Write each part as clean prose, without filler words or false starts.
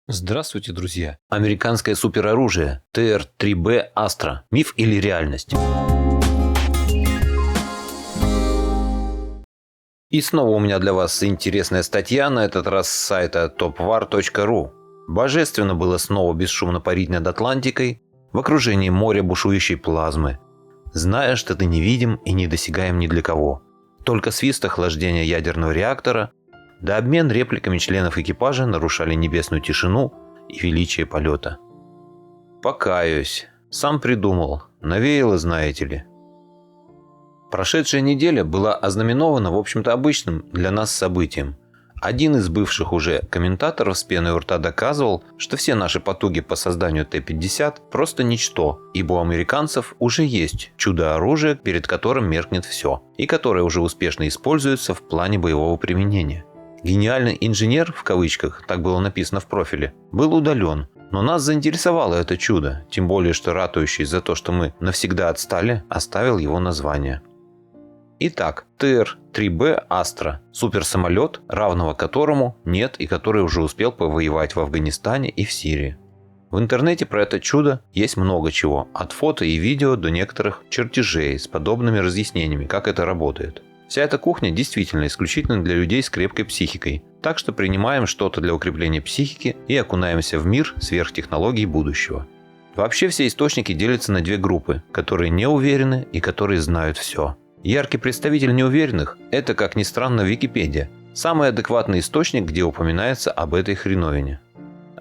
Здравствуйте, друзья! Американское супероружие ТР-3Б Астра. Миф или реальность? И снова у меня для вас интересная статья, на этот раз с сайта topvar.ru. Божественно было снова бесшумно парить над Атлантикой в окружении моря бушующей плазмы, зная, что ты невидим и недосягаем ни для кого. Только свист охлаждения ядерного реактора да обмен репликами членов экипажа нарушали небесную тишину и величие полета. Покаюсь, сам придумал, навеяло, знаете ли. Прошедшая неделя была ознаменована, в общем-то, обычным для нас событием. Один из бывших уже комментаторов с пеной у рта доказывал, что все наши потуги по созданию Т-50 просто ничто, ибо у американцев уже есть чудо-оружие, перед которым меркнет все, и которое уже успешно используется в плане боевого применения. Гениальный инженер, в кавычках, так было написано в профиле, был удален. Но нас заинтересовало это чудо, тем более, что ратующий за то, что мы навсегда отстали, оставил его название. Итак, ТР-3Б Астра – суперсамолет, равного которому нет и который уже успел повоевать в Афганистане и в Сирии. В интернете про это чудо есть много чего, от фото и видео до некоторых чертежей с подобными разъяснениями, как это работает. Вся эта кухня действительно исключительно для людей с крепкой психикой, так что принимаем что-то для укрепления психики и окунаемся в мир сверхтехнологий будущего. Вообще все источники делятся на две группы, которые не уверены и которые знают все. Яркий представитель неуверенных – это, как ни странно, Википедия, самый адекватный источник, где упоминается об этой хреновине.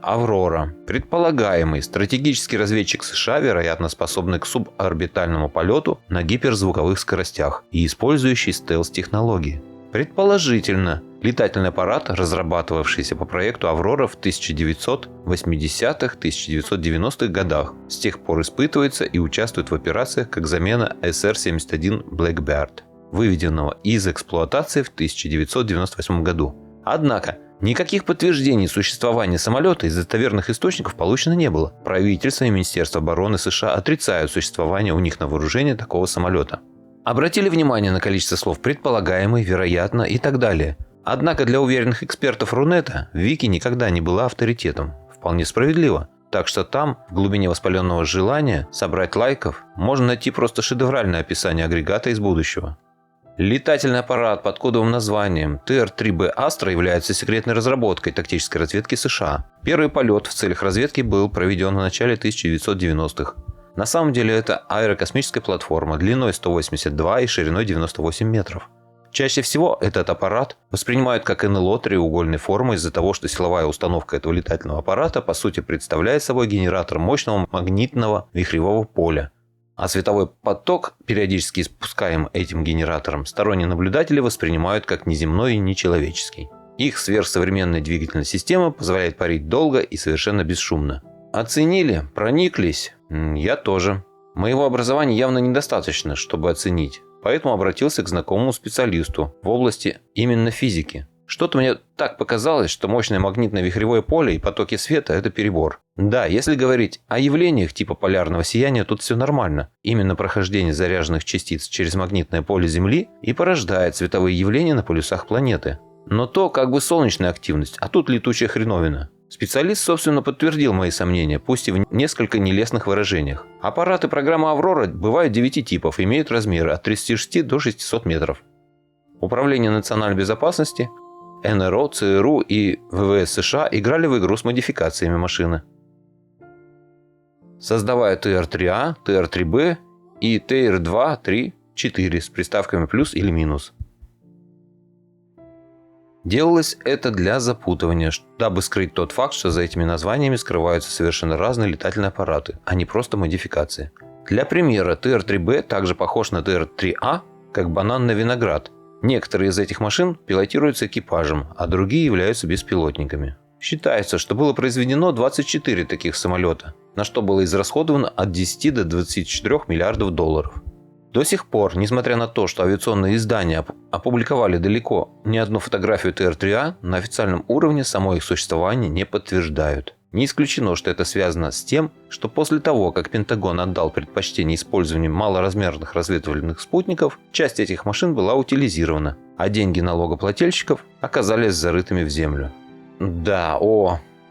Аврора – предполагаемый стратегический разведчик США, вероятно способный к суборбитальному полету на гиперзвуковых скоростях и использующий стелс-технологии. Предположительно, летательный аппарат, разрабатывавшийся по проекту «Аврора» в 1980-1990-х годах, с тех пор испытывается и участвует в операциях как замена СР-71 Blackbird, выведенного из эксплуатации в 1998 году. Однако, никаких подтверждений существования самолета из достоверных источников получено не было. Правительство и Министерство обороны США отрицают существование у них на вооружении такого самолета. Обратили внимание на количество слов «предполагаемый», «вероятно» и так далее. Однако для уверенных экспертов Рунета Вики никогда не была авторитетом. Вполне справедливо. Так что там, в глубине воспаленного желания собрать лайков, можно найти просто шедевральное описание агрегата из будущего. Летательный аппарат под кодовым названием ТР-3Б Астра является секретной разработкой тактической разведки США. Первый полет в целях разведки был проведен в начале 1990-х. На самом деле это аэрокосмическая платформа длиной 182 и шириной 98 метров. Чаще всего этот аппарат воспринимают как НЛО треугольной формы из-за того, что силовая установка этого летательного аппарата по сути представляет собой генератор мощного магнитного вихревого поля. А световой поток, периодически испускаемый этим генератором, сторонние наблюдатели воспринимают как неземной и нечеловеческий. Их сверхсовременная двигательная система позволяет парить долго и совершенно бесшумно. Оценили? Прониклись? Я тоже. Моего образования явно недостаточно, чтобы оценить, поэтому обратился к знакомому специалисту в области именно физики. Что-то мне так показалось, что мощное магнитно-вихревое поле и потоки света – это перебор. Да, если говорить о явлениях типа полярного сияния, тут все нормально. Именно прохождение заряженных частиц через магнитное поле Земли и порождает световые явления на полюсах планеты. Но то как бы солнечная активность, а тут летучая хреновина. Специалист, собственно, подтвердил мои сомнения, пусть и в несколько нелестных выражениях. Аппараты программы «Аврора» бывают 9 типов, имеют размеры от 36 до 600 метров. Управление национальной безопасности, НРО, ЦРУ и ВВС США играли в игру с модификациями машины, создавая ТР-3А, ТР-3Б и ТР-2, 3, 4 с приставками плюс или минус. Делалось это для запутывания, дабы скрыть тот факт, что за этими названиями скрываются совершенно разные летательные аппараты, а не просто модификации. Для примера, ТР-3Б также похож на ТР-3А, как банан на виноград. Некоторые из этих машин пилотируются экипажем, а другие являются беспилотниками. Считается, что было произведено 24 таких самолета, на что было израсходовано от 10 до 24 миллиардов долларов. До сих пор, несмотря на то, что авиационные издания опубликовали далеко не одну фотографию ТР-3А, на официальном уровне само их существование не подтверждают. Не исключено, что это связано с тем, что после того, как Пентагон отдал предпочтение использованию малоразмерных разведывательных спутников, часть этих машин была утилизирована, а деньги налогоплательщиков оказались зарытыми в землю. Да,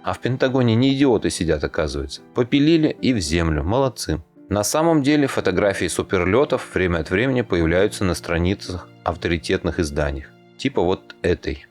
А в Пентагоне не идиоты сидят, оказывается. Попилили и в землю. Молодцы. На самом деле фотографии суперлетов время от времени появляются на страницах авторитетных изданий. Типа вот этой.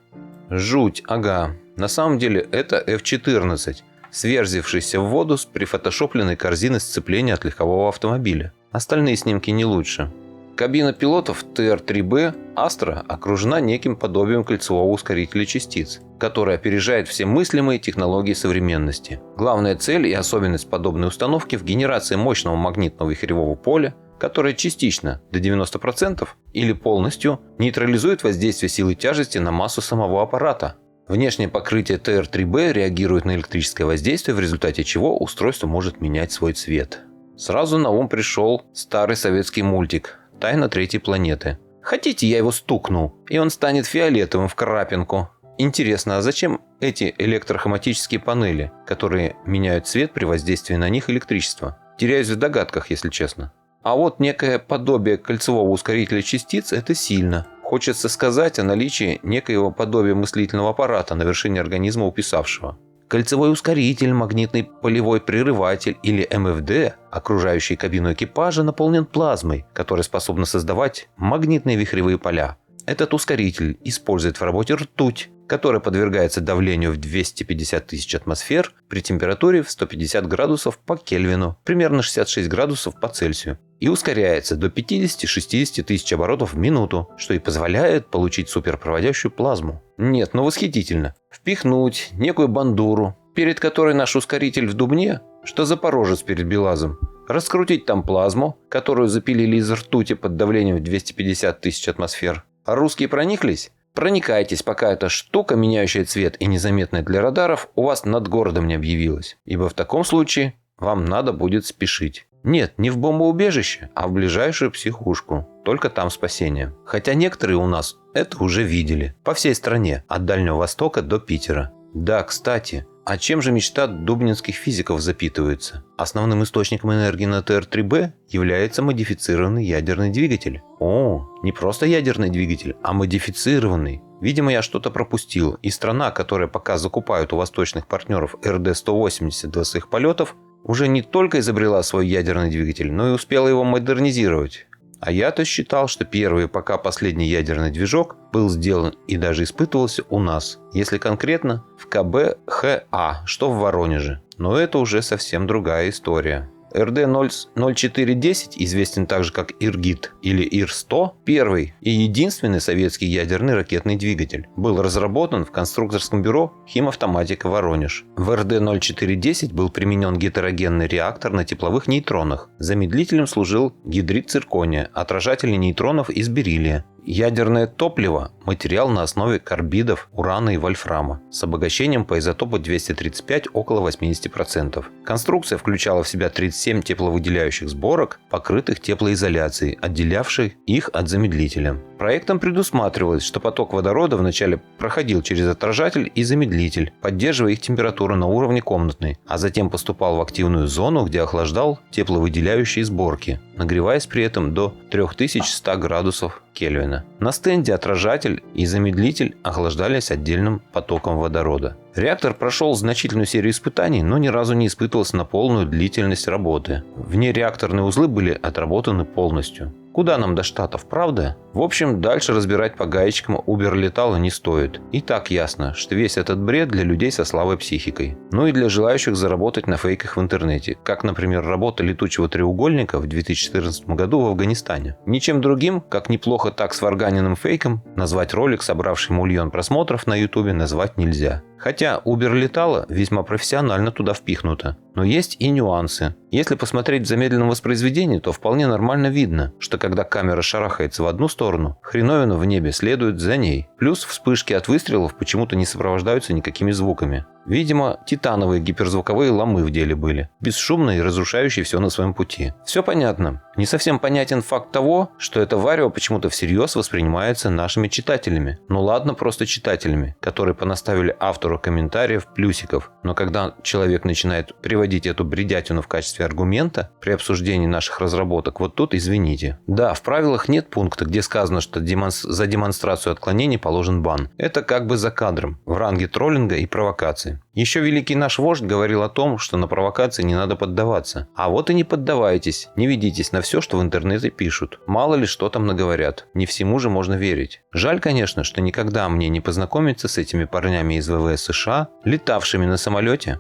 Жуть, ага. На самом деле это F-14, сверзившийся в воду с прифотошопленной корзиной сцепления от легкового автомобиля. Остальные снимки не лучше. Кабина пилотов ТР-3Б «Астра» окружена неким подобием кольцевого ускорителя частиц, который опережает все мыслимые технологии современности. Главная цель и особенность подобной установки в генерации мощного магнитного вихревого поля, которое частично, до 90% или полностью, нейтрализует воздействие силы тяжести на массу самого аппарата. Внешнее покрытие ТР-3Б реагирует на электрическое воздействие, в результате чего устройство может менять свой цвет. Сразу на ум пришел старый советский мультик «Тайна третьей планеты». Хотите, я его стукну, и он станет фиолетовым в крапинку. Интересно, а зачем эти электрохроматические панели, которые меняют цвет при воздействии на них электричества? Теряюсь в догадках, если честно. А вот некое подобие кольцевого ускорителя частиц – это сильно. Хочется сказать о наличии некоего подобия мыслительного аппарата на вершине организма уписавшего. Кольцевой ускоритель, магнитный полевой прерыватель или МФД, окружающий кабину экипажа, наполнен плазмой, которая способна создавать магнитные вихревые поля. Этот ускоритель использует в работе ртуть, которая подвергается давлению в 250 тысяч атмосфер при температуре в 150 градусов по Кельвину, примерно 66 градусов по Цельсию, и ускоряется до 50-60 тысяч оборотов в минуту, что и позволяет получить суперпроводящую плазму. Нет, ну восхитительно. Впихнуть некую бандуру, перед которой наш ускоритель в Дубне, что Запорожец перед Белазом. Раскрутить там плазму, которую запилили из ртути под давлением в 250 тысяч атмосфер. А русские прониклись? Проникайтесь, пока эта штука, меняющая цвет и незаметная для радаров, у вас над городом не объявилась. Ибо в таком случае вам надо будет спешить. Нет, не в бомбоубежище, а в ближайшую психушку. Только там спасение. Хотя некоторые у нас это уже видели. По всей стране, от Дальнего Востока до Питера. Да, кстати, а чем же мечта дубнинских физиков запитывается? Основным источником энергии на ТР-3Б является модифицированный ядерный двигатель. О, не просто ядерный двигатель, а модифицированный. Видимо, я что-то пропустил, и страна, которая пока закупает у восточных партнеров РД-180 для своих полетов, уже не только изобрела свой ядерный двигатель, но и успела его модернизировать. А я-то считал, что первый, пока последний ядерный движок был сделан и даже испытывался у нас, если конкретно в КБХА, что в Воронеже. Но это уже совсем другая история. РД-0410, известен также как Иргит или Ир-100, первый и единственный советский ядерный ракетный двигатель, был разработан в конструкторском бюро «Химавтоматика Воронеж». В РД-0410 был применен гетерогенный реактор на тепловых нейтронах. Замедлителем служил гидрид циркония, отражатель нейтронов из бериллия. Ядерное топливо – материал на основе карбидов урана и вольфрама с обогащением по изотопу 235 около 80%. Конструкция включала в себя 37 тепловыделяющих сборок, покрытых теплоизоляцией, отделявшей их от замедлителя. Проектом предусматривалось, что поток водорода вначале проходил через отражатель и замедлитель, поддерживая их температуру на уровне комнатной, а затем поступал в активную зону, где охлаждал тепловыделяющие сборки, нагреваясь при этом до 3100 градусов Кельвина. На стенде отражатель и замедлитель охлаждались отдельным потоком водорода. Реактор прошел значительную серию испытаний, но ни разу не испытывался на полную длительность работы. Внереакторные узлы были отработаны полностью. Куда нам до Штатов, правда? В общем, дальше разбирать по гаечкам Убер-летала не стоит. И так ясно, что весь этот бред для людей со слабой психикой. Ну и для желающих заработать на фейках в интернете, как, например, работа летучего треугольника в 2014 году в Афганистане. Ничем другим, как неплохо так сварганенным фейком, назвать ролик, собравший миллион просмотров на ютубе, назвать нельзя. Хотя Убер-летала весьма профессионально туда впихнуто. Но есть и нюансы. Если посмотреть в замедленном воспроизведении, то вполне нормально видно, что когда камера шарахается в одну сторону, хреновина в небе следует за ней. Плюс вспышки от выстрелов почему-то не сопровождаются никакими звуками. Видимо, титановые гиперзвуковые ломы в деле были, бесшумные и разрушающие все на своем пути. Все понятно. Не совсем понятен факт того, что это варево почему-то всерьез воспринимается нашими читателями. Ну ладно, просто читателями, которые понаставили автору комментариев плюсиков. Но когда человек начинает приводить эту бредятину в качестве аргумента при обсуждении наших разработок, вот тут извините. Да, в правилах нет пункта, где сказано, что за демонстрацию отклонений положен бан. Это как бы за кадром, в ранге троллинга и провокации. провокации. Еще великий наш вождь говорил о том, что на провокации не надо поддаваться. А вот и не поддавайтесь, не ведитесь на все, что в интернете пишут. Мало ли что там наговорят, не всему же можно верить. Жаль, конечно, что никогда мне не познакомиться с этими парнями из ВВС США, летавшими на самолете,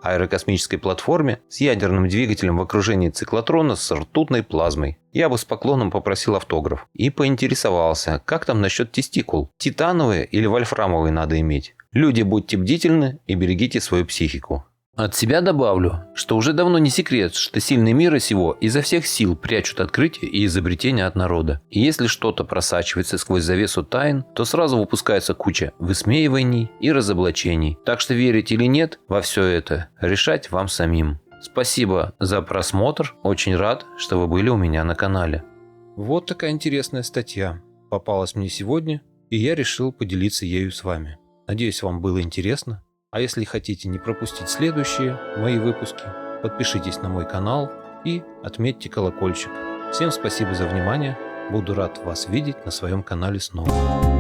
аэрокосмической платформе с ядерным двигателем в окружении циклотрона с ртутной плазмой. Я бы с поклоном попросил автограф и поинтересовался, как там насчет тестикул, титановые или вольфрамовые надо иметь. Люди, будьте бдительны и берегите свою психику. От себя добавлю, что уже давно не секрет, что сильные мира сего изо всех сил прячут открытия и изобретения от народа. И если что-то просачивается сквозь завесу тайн, то сразу выпускается куча высмеиваний и разоблачений. Так что верить или нет во все это, решать вам самим. Спасибо за просмотр, очень рад, что вы были у меня на канале. Вот такая интересная статья попалась мне сегодня, и я решил поделиться ею с вами. Надеюсь, вам было интересно. А если хотите не пропустить следующие мои выпуски, подпишитесь на мой канал и отметьте колокольчик. Всем спасибо за внимание. Буду рад вас видеть на своем канале снова.